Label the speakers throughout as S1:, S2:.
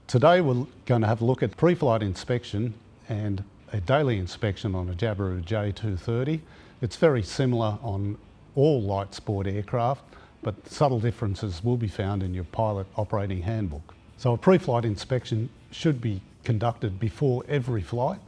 S1: Today we're going to have a look at pre-flight inspection and a daily inspection on a Jabiru J230. It's very similar on all light sport aircraft, but subtle differences will be found in your pilot operating handbook. So a pre-flight inspection should be conducted before every flight.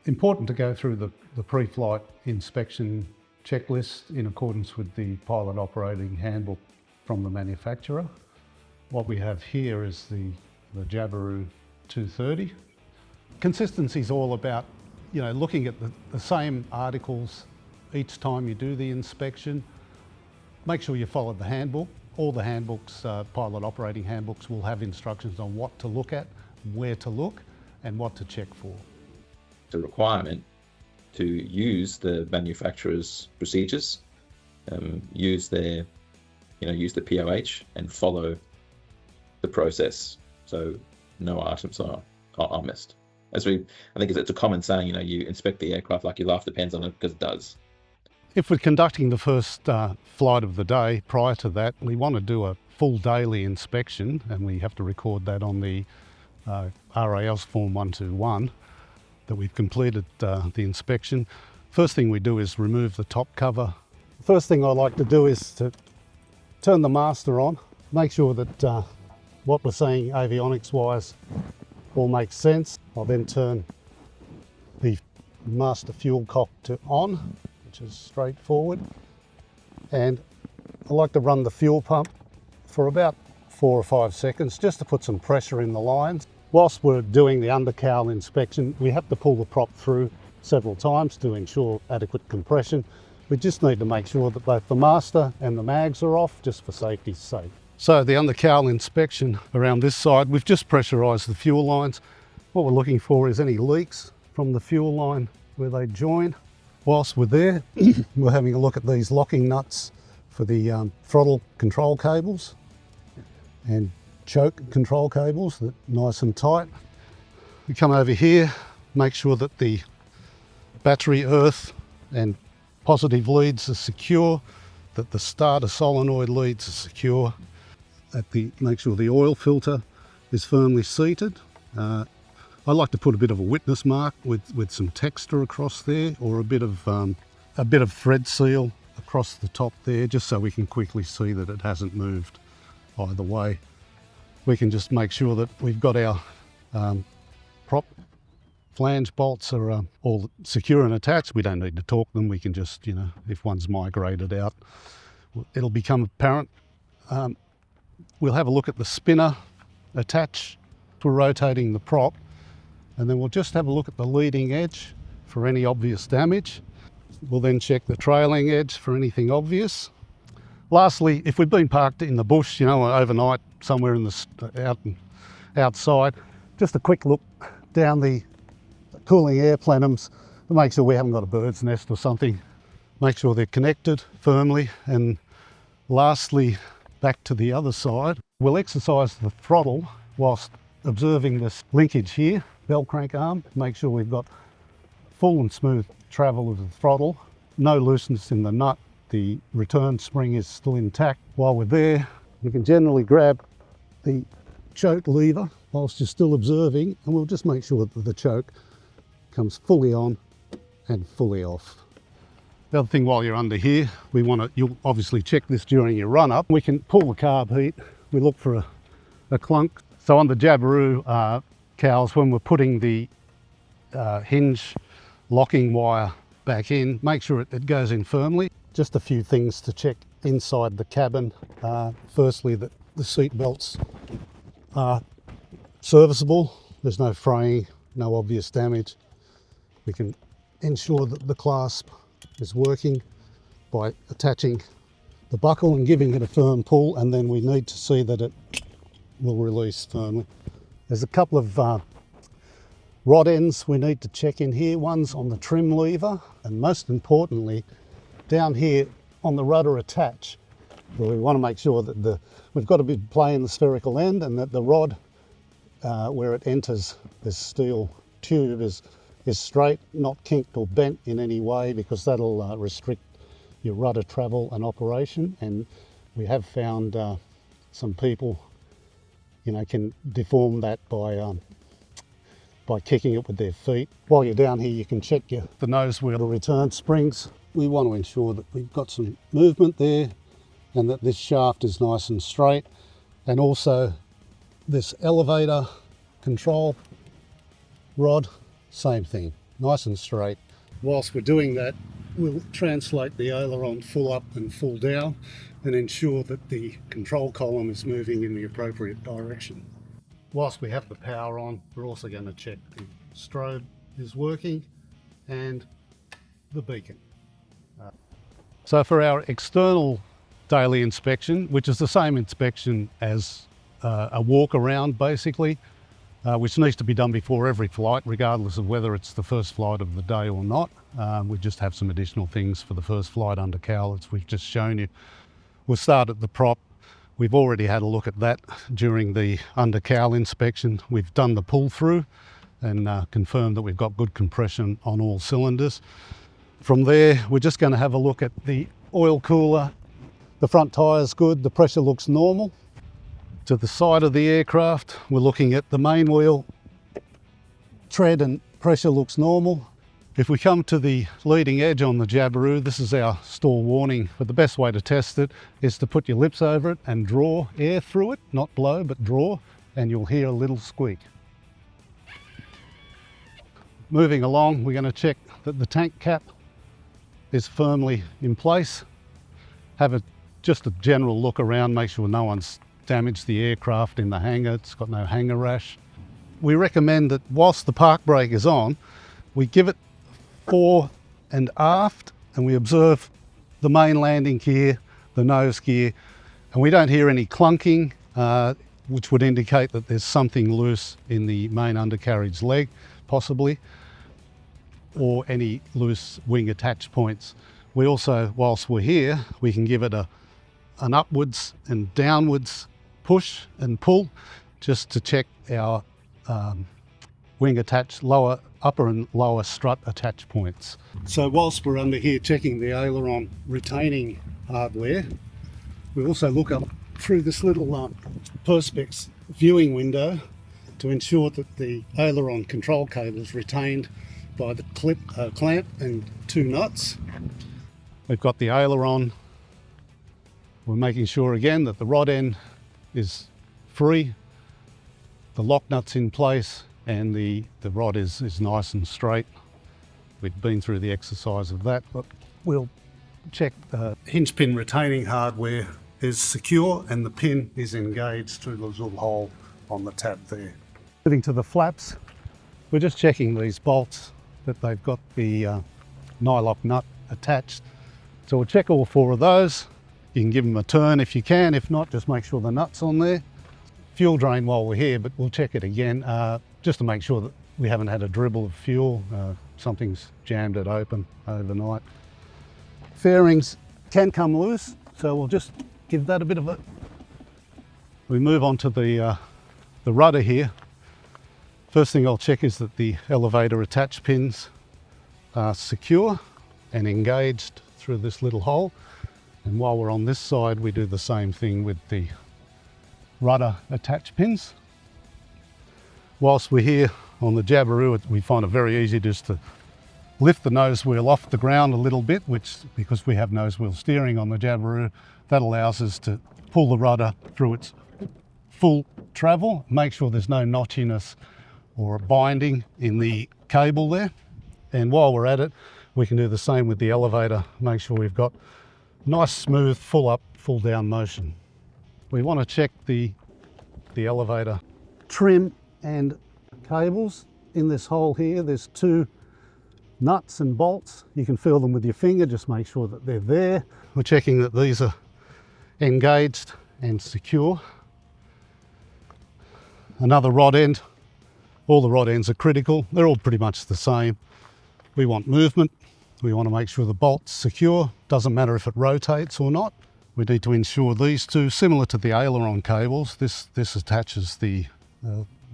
S1: Important to go through the pre-flight inspection checklist in accordance with the pilot operating handbook from the manufacturer. What we have here is the Jabiru 230. Consistency is all about, looking at the same articles each time you do the inspection. Make sure you follow the handbook. All the handbooks, pilot operating handbooks, will have instructions on what to look at, where to look, and what to check for.
S2: It's a requirement to use the manufacturer's procedures, use the POH, and follow the process, so no items are missed. I think it's a common saying, you inspect the aircraft like your life depends on it, because it does.
S1: If we're conducting the first flight of the day, prior to that, we want to do a full daily inspection, and we have to record that on the RAS form 121 that we've completed the inspection. First thing we do is remove the top cover. First thing I like to do is to turn the master on, make sure that what we're saying avionics wise all makes sense. I'll then turn the master fuel cock to on, which is straightforward, and I like to run the fuel pump for about 4 or 5 seconds just to put some pressure in the lines. Whilst we're doing the undercowl inspection, we have to pull the prop through several times to ensure adequate compression. We just need to make sure that both the master and the mags are off, just for safety's sake. So the undercowl inspection around this side, we've just pressurised the fuel lines. What we're looking for is any leaks from the fuel line where they join. Whilst we're there, we're having a look at these locking nuts for the throttle control cables and choke control cables that are nice and tight. We come over here, make sure that the battery earth and positive leads are secure, that the starter solenoid leads are secure, make sure the oil filter is firmly seated. I like to put a bit of a witness mark with some texture across there, or a bit of thread seal across the top there, just so we can quickly see that it hasn't moved either way. We can just make sure that we've got our prop flange bolts are all secure and attached. We don't need to torque them. We can just, if one's migrated out, it'll become apparent. We'll have a look at the spinner attached for rotating the prop, and then we'll just have a look at the leading edge for any obvious damage. We'll then check the trailing edge for anything obvious. Lastly, if we've been parked in the bush, overnight somewhere in outside, just a quick look down the cooling air plenums to make sure we haven't got a bird's nest or something. Make sure they're connected firmly. And lastly, back to the other side, we'll exercise the throttle whilst observing this linkage here, bell crank arm, make sure we've got full and smooth travel of the throttle, no looseness in the nut, the return spring is still intact. While we're there, you can generally grab the choke lever whilst you're still observing, and we'll just make sure that the choke comes fully on and fully off. The other thing while you're under here, you'll obviously check this during your run up. We can pull the carb heat, we look for a clunk. So on the Jabiru cowls, when we're putting the hinge locking wire back in, make sure it goes in firmly. Just a few things to check inside the cabin. Firstly, that the seat belts are serviceable. There's no fraying, no obvious damage. We can ensure that the clasp is working by attaching the buckle and giving it a firm pull, and then we need to see that it will release firmly. There's a couple of rod ends we need to check in here. One's on the trim lever, and most importantly, down here on the rudder attach, where we want to make sure that we've got a bit of play in the spherical end, and that the rod where it enters this steel tube is straight, not kinked or bent in any way, because that'll restrict your rudder travel and operation. And we have found some people can deform that by kicking it with their feet. While you're down here, you can check the nose wheel return springs. We want to ensure that we've got some movement there and that this shaft is nice and straight. And also this elevator control rod, same thing, nice and straight. Whilst we're doing that, we'll translate the aileron full up and full down and ensure that the control column is moving in the appropriate direction. Whilst we have the power on, we're also going to check the strobe is working and the beacon. So for our external daily inspection, which is the same inspection as a walk around basically, which needs to be done before every flight, regardless of whether it's the first flight of the day or not. We just have some additional things for the first flight under cowl, as we've just shown you. We'll start at the prop. We've already had a look at that during the under cowl inspection. We've done the pull through and confirmed that we've got good compression on all cylinders. From there, we're just going to have a look at the oil cooler. The front tyre's good, the pressure looks normal. To the side of the aircraft, we're looking at the main wheel. Tread and pressure looks normal. If we come to the leading edge on the Jabiru, this is our stall warning, but the best way to test it is to put your lips over it and draw air through it, not blow, but draw, and you'll hear a little squeak. Moving along, we're going to check that the tank cap is firmly in place. Have just a general look around, make sure no one's damaged the aircraft in the hangar, it's got no hangar rash. We recommend that whilst the park brake is on, we give it fore and aft, and we observe the main landing gear, the nose gear, and we don't hear any clunking, which would indicate that there's something loose in the main undercarriage leg, possibly, or any loose wing attach points. We also, whilst we're here, we can give it an upwards and downwards push and pull, just to check our wing attach, upper and lower strut attach points. So whilst we're under here checking the aileron retaining hardware, we also look up through this little Perspex viewing window to ensure that the aileron control cable is retained by the clamp and two nuts. We've got the aileron. We're making sure again that the rod end is free, the lock nut's in place, and the rod is nice and straight. We've been through the exercise of that, but we'll check the hinge pin retaining hardware is secure and the pin is engaged through the little hole on the tab there. Moving to the flaps, we're just checking these bolts that they've got the nylock nut attached. So we'll check all four of those. You can give them a turn if you can, if not, just make sure the nut's on there. Fuel drain while we're here, but we'll check it again just to make sure that we haven't had a dribble of fuel. Something's jammed it open overnight. Fairings can come loose, so we'll just give that a bit of a... We move on to the rudder here. First thing I'll check is that the elevator attach pins are secure and engaged through this little hole. And while we're on this side, we do the same thing with the rudder attach pins. Whilst we're here on the Jabiru, we find it very easy just to lift the nose wheel off the ground a little bit, which, because we have nose wheel steering on the Jabiru, that allows us to pull the rudder through its full travel, make sure there's no notchiness or a binding in the cable there. And while we're at it, we can do the same with the elevator, make sure we've got nice, smooth, full up, full down motion. We want to check the elevator trim and cables. In this hole here, there's two nuts and bolts. You can feel them with your finger, just make sure that they're there. We're checking that these are engaged and secure. Another rod end. All the rod ends are critical. They're all pretty much the same. We want movement. We want to make sure the bolt's secure. Doesn't matter if it rotates or not. We need to ensure these two, similar to the aileron cables, this attaches the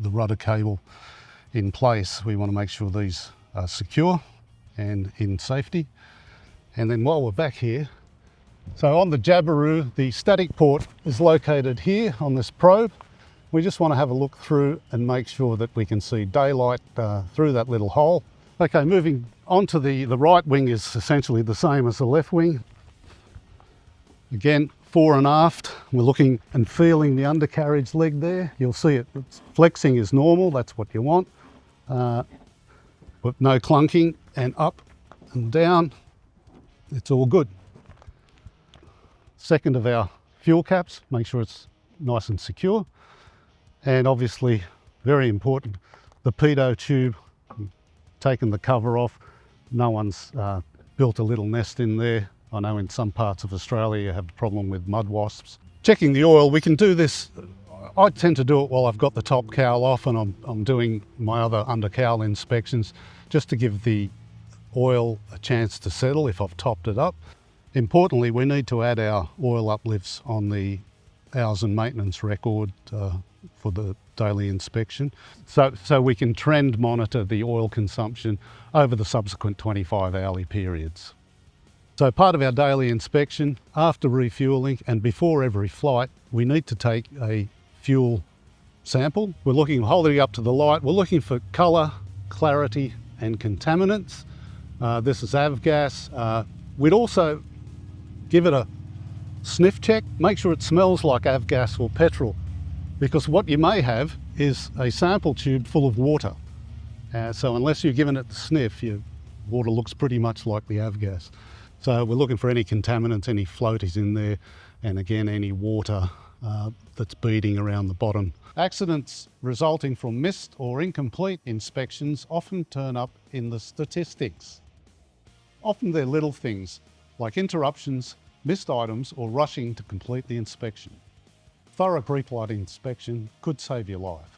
S1: rudder cable in place. We want to make sure these are secure and in safety. And then while we're back here, so on the Jabiru, the static port is located here on this probe. We just want to have a look through and make sure that we can see daylight through that little hole. Okay, moving on to the right wing is essentially the same as the left wing. Again, fore and aft, we're looking and feeling the undercarriage leg there. You'll see it's flexing is normal, that's what you want. With no clunking, and up and down, it's all good. Second of our fuel caps, make sure it's nice and secure. And obviously, very important, the pitot tube, taken the cover off. No one's built a little nest in there. I know in some parts of Australia you have a problem with mud wasps. Checking the oil, we can do this. I tend to do it while I've got the top cowl off and I'm doing my other under cowl inspections, just to give the oil a chance to settle if I've topped it up. Importantly, we need to add our oil uplifts on the hours and maintenance record for the daily inspection, so we can trend monitor the oil consumption over the subsequent 25 hourly periods. So part of our daily inspection, after refueling and before every flight, we need to take a fuel sample. We're holding it up to the light, we're looking for colour, clarity and contaminants. This is avgas. We'd also give it a sniff check, make sure it smells like avgas or petrol, because what you may have is a sample tube full of water. So unless you're giving it the sniff, your water looks pretty much like the avgas. So we're looking for any contaminants, any floaties in there, and again, any water that's beading around the bottom. Accidents resulting from missed or incomplete inspections often turn up in the statistics. Often they're little things like interruptions, missed items, or rushing to complete the inspection. Thorough pre-flight inspection could save your life.